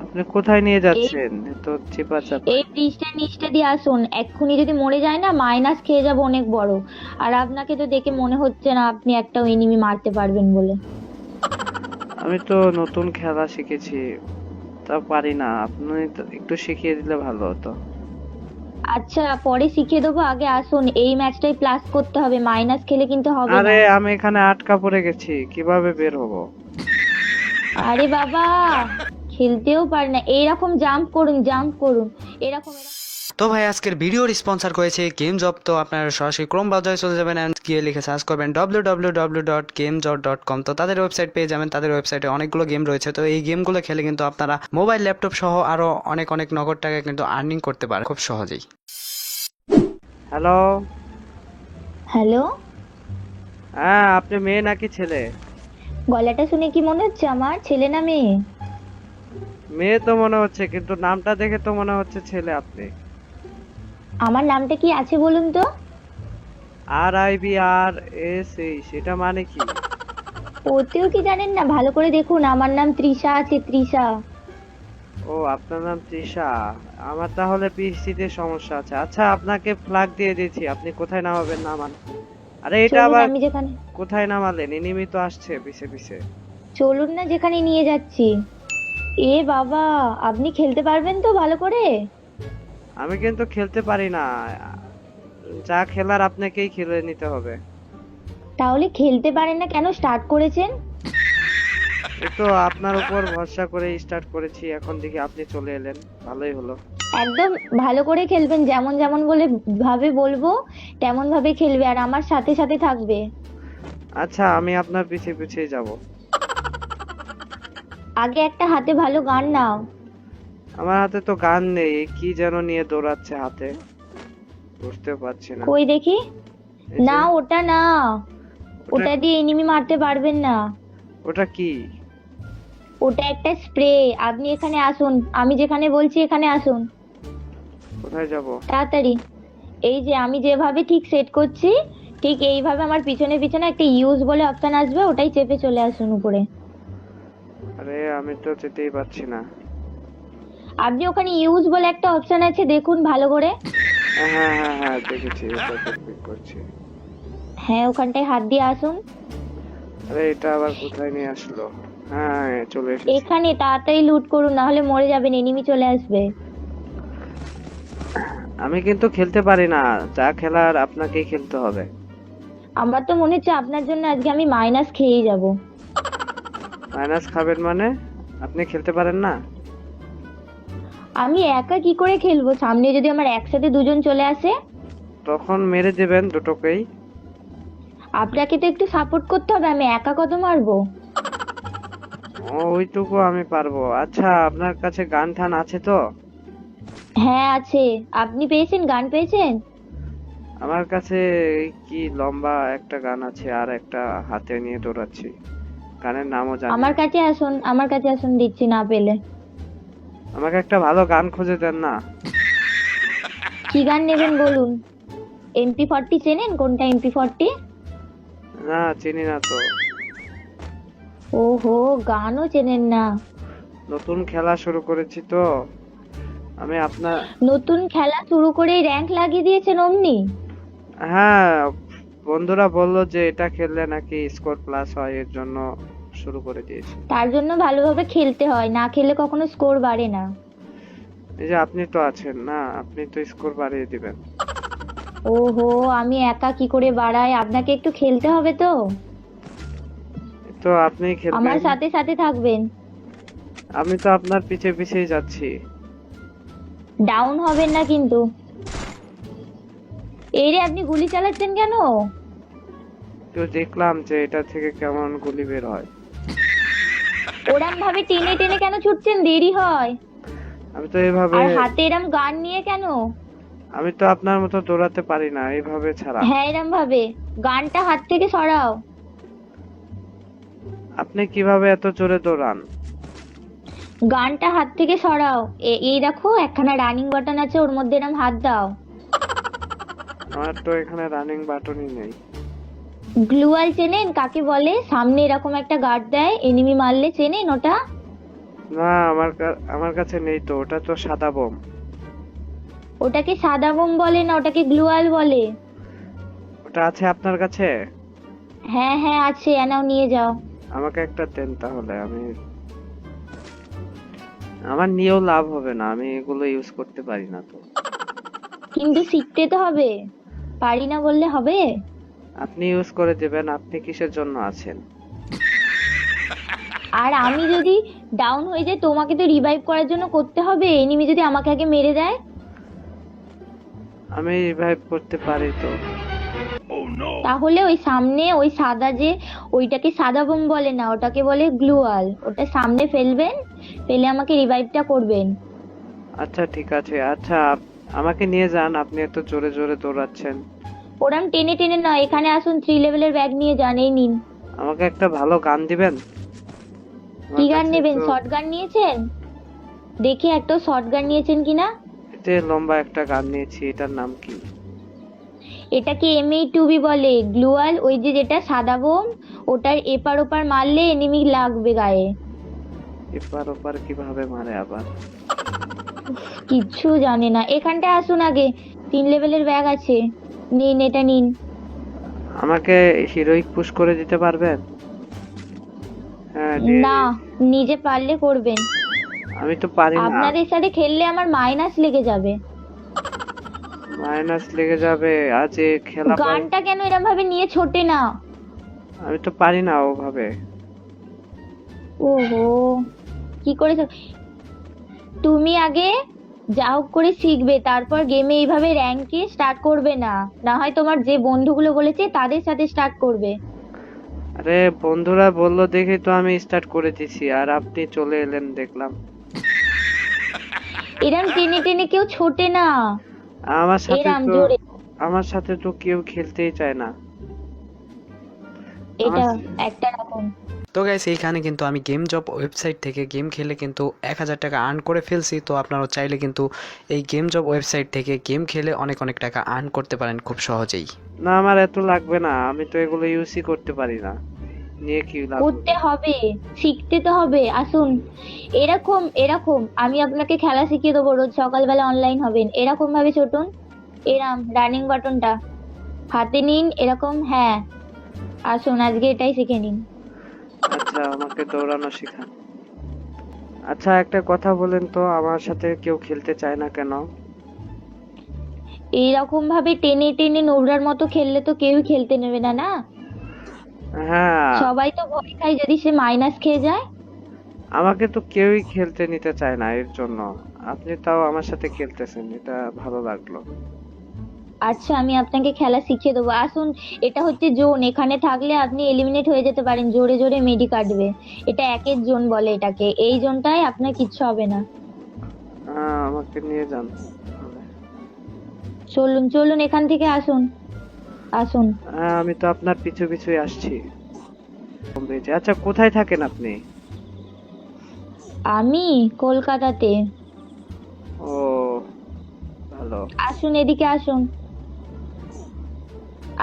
আপনি কোথায় নিয়ে এই যাচ্ছেন? তো চিপাচাপা। এই ব্রিজটা নিচটা দিয়ে আসুন, এক্ষুনি যদি মরে যায় না মাইনাস খেয়ে যাবো অনেক বড়। আর আপনাকে তো দেখে মনে হচ্ছে না আপনি একটা এনিমি মারতে পারবেন বলে। আমি তো নতুন খেলা শিখেছি, তা পারি না। আপনি তো একটু শিখিয়ে দিলে ভালো হতো। আচ্ছা, পরে শিখিয়ে দেবো, আগে আসুন, এই ম্যাচটাই প্লাস করতে হবে, মাইনাস খেলে কিন্তু হবে আরে না। আমি এখানে আটকা পড়ে গেছি, কিভাবে বের হব? আরে বাবা, খেলতেও পারে না, এইরকম জাম্প করুন, জাম্প করুন, এরকম এরকম। তো ভাই আজকের ভিডিওর স্পন্সর করেছে গেম জব। তো আপনারা সরাসরি ক্রোম ব্রাউজারে চলে যাবেন অ্যান্ড গিয়ে লিখে সার্চ করবেন www.gamejob.com। তো তাদের ওয়েবসাইট পেয়ে যাবেন। তাদের ওয়েবসাইটে অনেকগুলো গেম রয়েছে। তো এই গেমগুলো খেলে কিন্তু আপনারা মোবাইল ল্যাপটপ সহ আরো অনেক অনেক নগদ টাকা কিন্তু আর্নিং করতে পারেন খুব সহজেই। হ্যালো। হ্যালো। হ্যাঁ, আপনি মেয়ে নাকি ছেলে? গলাটা শুনে কি মনে হচ্ছে আমার ছেলে না মেয়ে? মেয়ে তো মনে হচ্ছে, কিন্তু নামটা দেখে তো মনে হচ্ছে ছেলে আপনি। আমার নামটা কি আছে বলুন তো? RIBRS, সেটা মানে কি? ওতেও কি জানেন না? ভালো করে দেখুন, আমার নাম তৃষা আছে, তৃষা। ও, আপনার নাম তৃষা। আমার তাহলে পিসিতে সমস্যা আছে। আচ্ছা, আপনাকে ফ্ল্যাগ দিয়ে দিয়েছি, আপনি কোথায় নামাবেন নামান। আরে এটা চলুন আবার আমি যেখানে, কোথায় নামালেন? এনিমি তো আসছে পিছে পিছে। চলুন না যেখানে নিয়ে যাচ্ছি। এ বাবা, আপনি খেলতে পারবেন তো ভালো করে? আমি কিন্তু খেলতে পারি না, যা খেলার আপনাকেই খেলে নিতে হবে। তাহলে খেলতে পারেন না কেন স্টার্ট করেছেন? এই তো আপনার উপর ভরসা করে স্টার্ট করেছি, এখন দেখি আপনি চলে এলেন, ভালোই হলো। একদম ভালো করে খেলবেন, যেমন যেমন বলে ভাবে বলবো তেমন ভাবে খেলবে, আর আমার সাথে সাথে থাকবে। আচ্ছা, আমি আপনার পিছে পিছেই যাব। আগে একটা হাতে ভালো গান নাও। আমার হাতে তো গান নেই, কি যেন নিয়ে দৌড়াচ্ছে হাতে, বুঝতে পারছি না। কই দেখি। এই যে। না, ওটা না, ওটা ওটা দিয়ে এনিমি মারতে পারবেন না। ওটা কি? ওটা একটা স্প্রে। আপনি এখানে আসুন, আমি যেখানে বলছি এখানে আসুন কোথায় যাব? তাড়াতাড়ি। এই যে আমি যেভাবে ঠিক সেট করছি, ঠিক এইভাবে আমার পিছনে পিছনে একটা ইউজ বলে অপশন আসবে, ওটাই চেপে চলে আসুন উপরে। আরে আমি তো যেতেই পারছি না। আপনি ওখানে ইউজ বলে একটা অপশন আছে, দেখুন ভালো করে। হ্যাঁ হ্যাঁ হ্যাঁ হ্যাঁ, দেখেছি, ওটাতে ক্লিক করছি। হ্যাঁ, ওখানটায় হাত দিয়ে আসুন। আরে এটা আবার কোথায় নিয়ে আসলো? হ্যাঁ, চলে এসেছি। এখানে তাড়াতাড়ি লুট করুন, না হলে মরে যাবেন, এনিমি চলে আসবে। আমি কিন্তু খেলতে পারি না, যা খেলার আপনাকেই খেলতে হবে। আমার তো মনে হচ্ছে আপনার জন্য আজকে আমি মাইনাস খেয়েই যাব। মাইনাস খাবেন মানে? আপনি খেলতে পারেন না? আমি একা কি করে খেলবো? সামনে যদি আমার একসাথে দুজন চলে আসে? তখন মেরে দেবেন দুটোকেই। আপনাকে তো একটু সাপোর্ট করতে হবে, আমি একা কত মারবো? ওইটুকু আমি পারবো। আচ্ছা, আপনার কাছে গান টান আছে তো? হ্যাঁ আছে। আপনি পেয়েছেন? গান পেয়েছেন? আমার কাছে এই কি লম্বা একটা গান আছে, আর একটা হাতে নিয়ে দৌড়াচ্ছি, গানের নামও জানি আমার না। কাছে আসুন, আমার কাছে আসুন, দিচ্ছি না পেলে। আমাকে একটা ভালো গান খুঁজে দেন না। কি গান নেবেন বলুন? MP40 চেনেন? কোনটা MP40? না, চিনি না তো। ওহো, গানও চেনেন না? নতুন খেলা শুরু করেছি তো আমি আপনার। নতুন খেলা শুরু করেই র্যাঙ্ক লাগিয়ে দিয়েছেন অমনি? হ্যাঁ, বন্ধুরা বললো যে এটা খেললে নাকি স্কোর প্লাস হয়, এর জন্য শুরু করে দিয়েছি। তার জন্য ভালোভাবে খেলতে হয়, না খেললে কখনো স্কোর বাড়ে না। এই যে আপনি তো আছেন না, আপনি তো স্কোর বাড়িয়ে দিবেন। ওহো, আমি একা কি করে বাড়াই? আপনাকে একটু খেলতে হবে তো। তো আপনি আমার খেলবেন। সাথে সাথে থাকবেন। আমি তো আপনার পিছে পিছেই যাচ্ছি। ডাউন হবেন না কিন্তু। এই রে, আপনি গুলি চালাচ্ছেন কেন? তো দেখলাম যে এটা থেকে কেমন গুলি বের হয়। ওরম ভাবে টেনে টেনে কেন ছুটছেন? দেরি হয়। আমি তো এইভাবে। আর হাতে এরম গান নিয়ে কেন? আমি তো আপনার মতো দৌড়াতে পারি না এইভাবে ছাড়া। হ্যাঁ, এরম ভাবে। গানটা হাত থেকে সরাও। আপনি কিভাবে এত জোরে দৌড়ান? গানটা হাত থেকে সরাও। এই দেখো, একখানা রানিং বাটন আছে, ওর মধ্যে এরম হাত দাও। আমার তো এখানে রানিং বাটনই নেই। গ্লুয়াল চেনেন কাকে বলে? সামনে এরকম একটা গার্ড দেয়, এনিমি মারলে, চেনেন ওটা? না, আমার কাছে নেই তো, ওটা তো সাদা বোম। ওটাকে সাদা বোম বলে না, ওটাকে গ্লুয়াল বলে। ওটা আছে আপনার কাছে? হ্যাঁ হ্যাঁ আছে, এনাও নিয়ে যাও। আমাকে একটা দেন তাহলে। আমার নিয়েও লাভ হবে না, আমি এগুলো ইউজ করতে পারি না তো। কিন্তু শিখতে তো হবে, পারি না বললে হবে? আপনি ইউজ করে দেবেন, আপনি কিসের জন্য আছেন? আর আমি যদি ডাউন হয়ে যাই, তোমাকে তো রিভাইভ করার জন্য করতে হবে। এনিমি যদি আমাকে আগে মেরে দেয়? আমি রিভাইভ করতে পারি তো। তাহলে ওই সামনে ওই সাদা যে, ওইটাকে সাদা বোম বলে না, ওটাকে বলে গ্লুয়াল। ওটা সামনে ফেলবেন, ফেলে আমাকে রিভাইভটা করবেন। আচ্ছা ঠিক আছে। আচ্ছা আমাকে নিয়ে যান, আপনি এত জোরে জোরে দৌড়াচ্ছেন। ওরম টেনে টেনে নয়, এখানে আসুন, 3 লেভেলের ব্যাগ নিয়ে যান, এই নিন। আমাকে একটা ভালো গান দিবেন? কি আমার গান কাছে নেবেন? তো শর্ট গান নিয়েছেন? দেখি একটা শর্ট গান নিয়েছেন কিনা। এতে লম্বা একটা গান নিয়েছি, এটার নাম কি? এটাকে MA2B বলে, গ্লুয়াল। ওই যে যেটা সাদা বোম, ওটার এপার ওপার মারলে এনিমি লাগবে গায়ে। এপার ওপার কিভাবে মারে আবার? কিচ্ছু জানে না। এখানটা আসুন আগে, 3 লেভেলের ব্যাগ আছে, নিন, এটা নিন। আমাকে হিরোইক পুশ করে দিতে পারবেন? হ্যাঁ দিয়ে না, দিন। নিজে পারলে করবেন। আমি তো পারি না। আপনাদের সাথে খেললে আমার মাইনাস লেগে যাবে। মাইনাস লেগে যাবে? আজ এ খেলা গানটা কেন এরম ভাবে নিয়ে ছোটে না? আমি তো পারি না ওভাবে। ওহো, কি করেছো? তুমি আগে যা হোক করে শিখবে, তারপর গেমে এইভাবে র্যাঙ্কে স্টার্ট করবে না। না হয় তোমার যে বন্ধুগুলো বলেছে তাদের সাথে স্টার্ট করবে। আরে বন্ধুরা বললো দেখে তো আমি স্টার্ট করে দিছি, আর আপনি চলে এলেন দেখলাম। এরম টেনে টেনে কেউ ছোটে না, আমার সাথে এরম তো জোরে। আমার সাথে তো কেউ খেলতেই চায় না। এটা আমার একটা রকম। তো গাইস এইখানে কিন্তু আমি গেম জব ওয়েবসাইট থেকে গেম খেলে কিন্তু 1000 টাকা আর্ন করে ফেলছি। তো আপনারাও চাইলে কিন্তু এই গেম জব ওয়েবসাইট থেকে গেম খেলে অনেক অনেক টাকা আর্ন করতে পারেন খুব সহজেই। না, আমার এত লাগবে না, আমি তো এগুলো ইউজই করতে পারি না, নিয়ে কি লাভ করতে হবে? হবে, শিখতে তো হবে। আসুন, এরকম এরকম আমি আপনাকে খেলা শিখিয়ে দেবো। রোজ সকালবেলা অনলাইন হবেন, এরকম ভাবে ছোটুন। এরম রানিং বাটনটা হাতে নিন, এরকম। হ্যাঁ, আসুন আজকে এটাই শিখে নিন। আচ্ছা আমাকে দৌড়ানো শেখান। আচ্ছা একটা কথা বলেন তো, আমার সাথে কেউ খেলতে চায় না কেন? এইরকম ভাবে টেনে টেনে নোংরার মতো খেললে তো কেউই খেলতে নেবে না, না? হ্যাঁ, সবাই তো ভয় খায় যদি সে মাইনাস খেয়ে যায়। আমাকে তো কেউই খেলতে নিতে চায় না, এর জন্য আপনি তাও আমার সাথে খেলতেছেন, এটা ভালো লাগলো। আচ্ছা, আমি আপনাকে খেলা শিখিয়ে দেবো, আসুন। এটা হচ্ছে জোন, এখানে থাকলে আপনি এলিমিনেট হয়ে যেতে পারেন, জোরে জোরে মেডি কাটবে। এটা একের জোন বলে এটাকে, এই জোনটায় আপনার কিচ্ছু হবে না। আমাকে নিয়ে যান তাহলে। চলুন চলুন, এখান থেকে আসুন, আসুন। আমি তো আপনার পিছু পিছুই আসছি। আচ্ছা কোথায় থাকেন আপনি? আমি কলকাতাতে। ও ভালো। আসুন, এদিকে আসুন।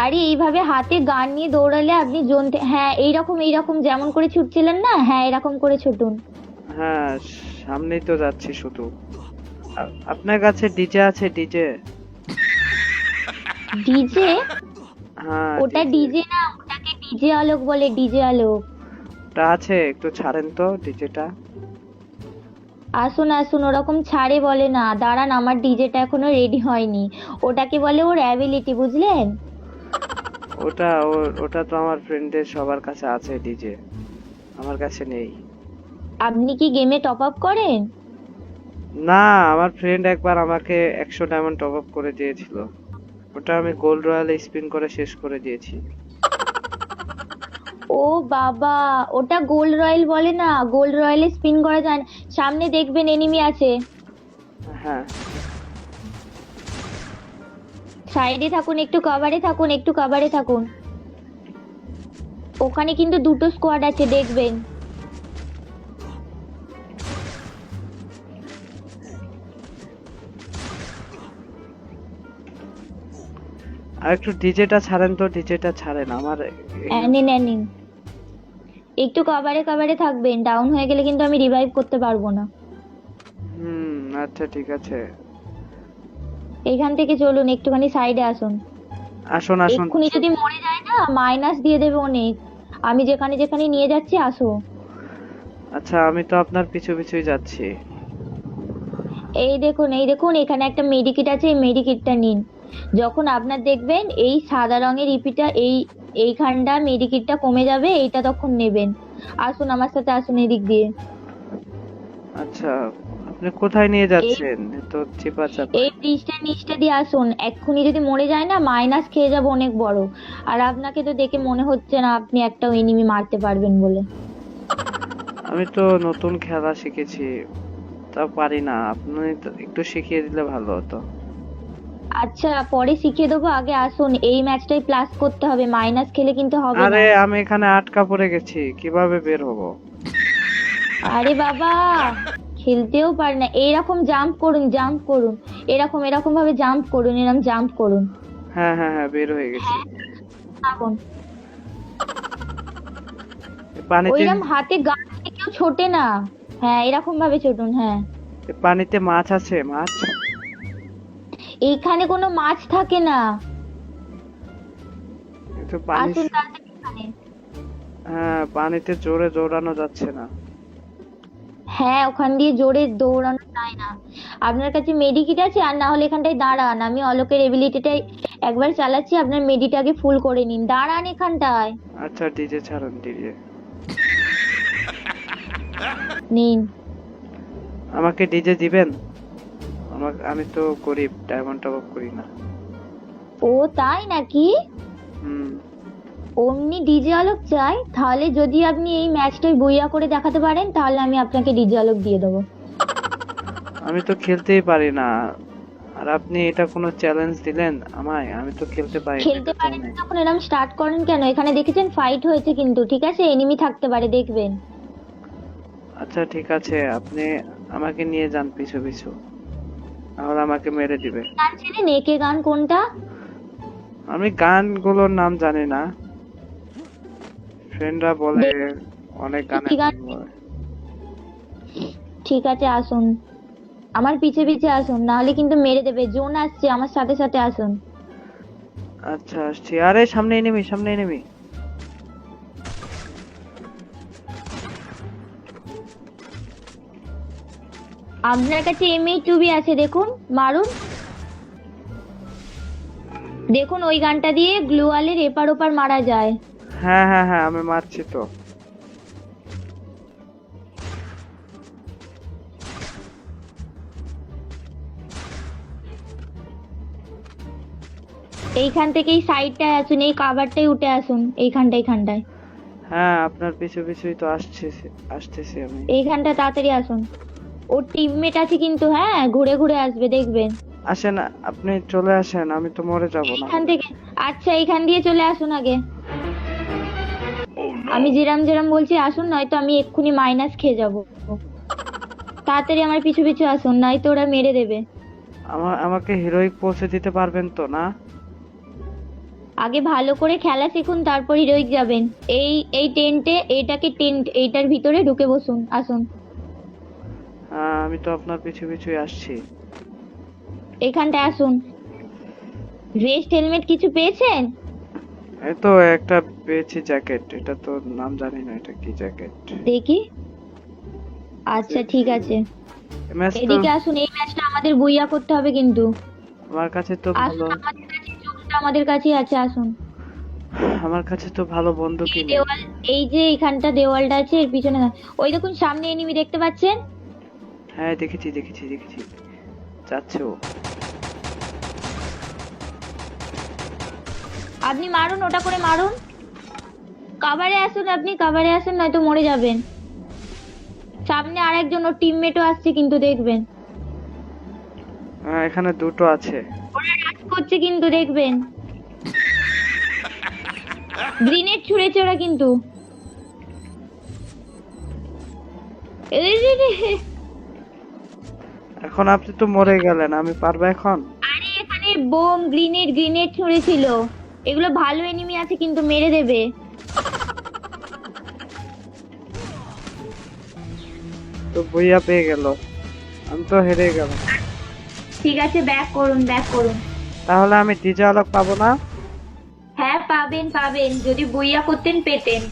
আরে এইভাবে হাতে গান নিয়ে দৌড়ালে আপনি জোন হ্যাঁ, এইরকম এইরকম যেমন করে ছুটছিলেন না, হ্যাঁ এরকম করে ছুটুন। হ্যাঁ, সামনেই তো যাচ্ছি শুধু। আপনার কাছে ডিজে আছে? ডিজে? ডিজে? হ্যাঁ ওটা ডিজে না, ওটাকে ডিজে আলোক বলে, ডিজে আলোক। ওটা আছে, একটু ছাড়েন তো ডিজেটা। আসুন আসুন, ওরকম ছাড়ে বলে না, দাঁড়ান, আমার ডিজেটা এখনো রেডি হয়নি। ওটাকে বলে ওর অ্যাবিলিটি, বুঝলেন? ওটা তো আমার ফ্রেন্ডদের সবার কাছে আছে ডিজে, আমার কাছে নেই। আপনি কি গেমে টপ আপ করেন? না, আমার ফ্রেন্ড একবার আমাকে 100 ডায়মন্ড টপ আপ করে দিয়েছিল, ওটা আমি গোল্ড রয়্যালে স্পিন করে শেষ করে দিয়েছি। ও বাবা, ওটা গোল্ড রয়্যাল বলে না, গোল্ড রয়্যালে স্পিন করা যায় না। সামনে দেখবেন এনিমি আছে, হ্যাঁ সাইডে থাকুন, একটু কভারে থাকুন, একটু কভারে থাকুন। ওখানে কিন্তু দুটো স্কোয়াড আছে, দেখবেন। আর একটু ডিজেটা ছাড়েন তো, ডিজেটা ছাড়েন আমার নিন নিন, একটু কভারে কভারে থাকবেন, ডাউন হয়ে গেলে কিন্তু আমি রিভাইভ করতে পারবো না। আচ্ছা ঠিক আছে। এখান থেকে চলুন, একটুখানি সাইডে আসুন। আসুন আসুন। এক্ষুনি যদি মরে যায় না, মাইনাস দিয়ে দেবে অনেক। আমি যেখানে যেখানে নিয়ে যাচ্ছি, আসো। আচ্ছা আমি তো আপনার পিছু পিছুই যাচ্ছি। এই দেখুন, এই দেখুন, এখানে একটা মেডিকিট আছে, এই মেডিকিটটা নিন। যখন আপনার দেখবেন এই সাদা রঙের ইপিটা, এইখানটা মেডিকিটটা কমে যাবে, এইটা তখন নেবেন। আসুন আমার সাথে, আসুন এদিক দিয়ে। আচ্ছা আপনি কোথায় নিয়ে এই যাচ্ছেন? তো চিপা চাপা। এই ব্রিজটা নিচটা দিয়ে আসুন। এক্ষুনি যদি মরে যায় না, মাইনাস খেয়ে যাবো অনেক বড়। আর আপনাকে তো দেখে মনে হচ্ছে না আপনি একটা এনিমি মারতে পারবেন বলে। আমি তো নতুন খেলা শিখেছি, তা পারি না। আপনি তো একটু শিখিয়ে দিলে ভালো হতো। আচ্ছা, পরে শিখিয়ে দেবো, আগে আসুন। এই ম্যাচটাই প্লাস করতে হবে, মাইনাস খেলে কিন্তু হবে না। আরে আমি এখানে আটকা পড়ে গেছি, কিভাবে বের হব? আরে বাবা, খেলতেও পারে না। এইরকম জাম্প করুন, জাম্প করুন। এরকম এরকম ভাবে জাম্প করুন, এরকম জাম্প করুন। হ্যাঁ হ্যাঁ হ্যাঁ, বের হয়ে গেছি। এখন পানিতে ওইরকম হাতে গান নিয়ে কেউ ছোটে না। হ্যাঁ, এরকম ভাবে ছোটুন। হ্যাঁ, পানিতে মাছ আছে, মাছ। এইখানে কোনো মাছ থাকে না। কিন্তু পানি, আসুন তাড়াতাড়ি এখানে। হ্যাঁ পানিতে জোরে দৌড়ানো যাচ্ছে না। হ্যাঁ, ওখান দিয়ে জোরে দৌড়ানো যায় না। আপনার কাছে মেডিকিট আছে? আর না হলে এখানটায় দাঁড়ান, আমি অলোকের এবিলিটিটাই একবার চালাচ্ছি, আপনার মেডিটা আগে ফুল করে নিন। দাঁড়ান এখানটায়। আচ্ছা ডিজে ছাড়ুন, ডিজে। নিন। আমাকে ডিজে দিবেন? আমি তো গরিব, ডায়মন্ড টপ আপ করি না। ও তাই নাকি? হুম। অমনি ডিজে আলোক চাই? তাহলে যদি আপনি এই ম্যাচটাই বইয়া করে দেখাতে পারেন, তাহলে আমি আপনাকে ডিজে আলোক দিয়ে দেবো। আমি তো খেলতেই পারি না, আর আপনি এটা কোনো চ্যালেঞ্জ দিলেন আমায়? আমি তো খেলতে পারি না, খেলতে এটা তো পারেন না অনেক। তখন এরকম স্টার্ট করেন কেন? এখানে দেখেছেন ফাইট হয়েছে কিন্তু, ঠিক আছে? এনিমি থাকতে পারে, দেখবেন। আচ্ছা ঠিক আছে, আপনি আমাকে নিয়ে যান পিছু পিছু, তাহলে আমাকে মেরে দিবে। গান ছেড়ে নেকে গান কোনটা? আমি গানগুলোর নাম জানি না, ফ্রেন্ডরা বলে অনেক গানের কি গান? নাম বলে। ঠিক আছে, আসুন আমার পিছে পিছে আসুন, নাহলে কিন্তু মেরে দেবে। জোন আসছে, আমার সাথে সাথে আসুন। আচ্ছা আসছি। আরে সামনে এনিমি, সামনে এনিমি। আপনার কাছে এমএ2বি আছে, দেখুন, মারুন। দেখুন ওই গানটা দিয়ে গ্লুয়ালের এপার ওপার মারা যায়। হ্যাঁ হ্যাঁ হ্যাঁ, আমি মারছি তো। এইখান থেকে এই সাইডটায় আসুন, এই কাভারটাই উঠে আসুন, এইখানটায়। হ্যাঁ আপনার পিছু পিছুই তো আসতেছি, আসতেছি আমি। এইখানটা তাড়াতাড়ি আসুন। ওর টিমমেট আছে কিন্তু, হ্যাঁ, ঘুরে ঘুরে আসবে, দেখবেন। আসেন, আপনি চলে আসেন, আমি তো মরে যাব না। এইখান থেকে। আচ্ছা, এইখান দিয়ে চলে আসুন আগে। আমি যেরাম যেরাম বলছি আসুন, নয়তো আমি এক্ষুনি মাইনাস খেয়ে যাব। তাড়াতাড়ি আমার পিছু পিছু আসুন, নয়তো ওরা মেরে দেবে। আমাকে হিরোইক পৌঁছে দিতে পারবেন তো না? আগে ভালো করে খেলা শিখুন, তারপর হিরোইক যাবেন। এই টেন্টে, এইটার ভিতরে ঢুকে বসুন, আসুন। আমি তো আপনার পিছু পিছুই আসছি। এইখানটায় আসুন। ভেস্ট হেলমেট কিছু পেয়েছেন? এই তো একটা পেয়েছি, জ্যাকেট। এটা তো নাম জানি না, এটা কি জ্যাকেট। দেখি। আচ্ছা ঠিক আছে, ম্যাচ তো এদিকে আসুন। এই ম্যাচটা আমাদের বুইয়া করতে হবে কিন্তু। আমার কাছে তো ভালো, আসুন আমাদের কাছে, চোখটা আমাদের কাছেই আছে, আসুন। আমার কাছে তো ভালো বন্দুকই এই নেই। দেওয়াল, এই যে এখানটা দেওয়ালটা আছে, এর পিছনে ওই দেখুন, সামনে এনিমি দেখতে পাচ্ছেন? হ্যাঁ দেখেছি দেখেছি দেখেছি, যাচ্ছে ও। আপনি মারুন, ওটা করে মারুন। কাভারে আসুন, আপনি কাভারে আসুন, নয়তো মরে যাবেন। সামনে আরেকজন ওর টিমমেটও আসছে কিন্তু, দেখবেন। এখানে দুটো আছে। ওরা রাশ করছে কিন্তু, দেখবেন। গ্রিনেড ছুঁড়েছে ওরা কিন্তু। এই রে রে। এখন আপনি তো মরে গেলেন, আমি পারবো এখন? আরে এখানে বোম, গ্রিনেড ছুঁড়েছিল। এগুলো ভালো এনিমি আছে কিন্তু, মেরে দেবে। তো ভুইয়া পেয়ে গেল, আমি তো হেরে গেলাম। ঠিক আছে, ব্যাক করুন, ব্যাক করুন। তাহলে আমি ডিজে আলোক পাবো না? হ্যাঁ পাবেন পাবেন, যদি বইয়া করতেন পেতেন।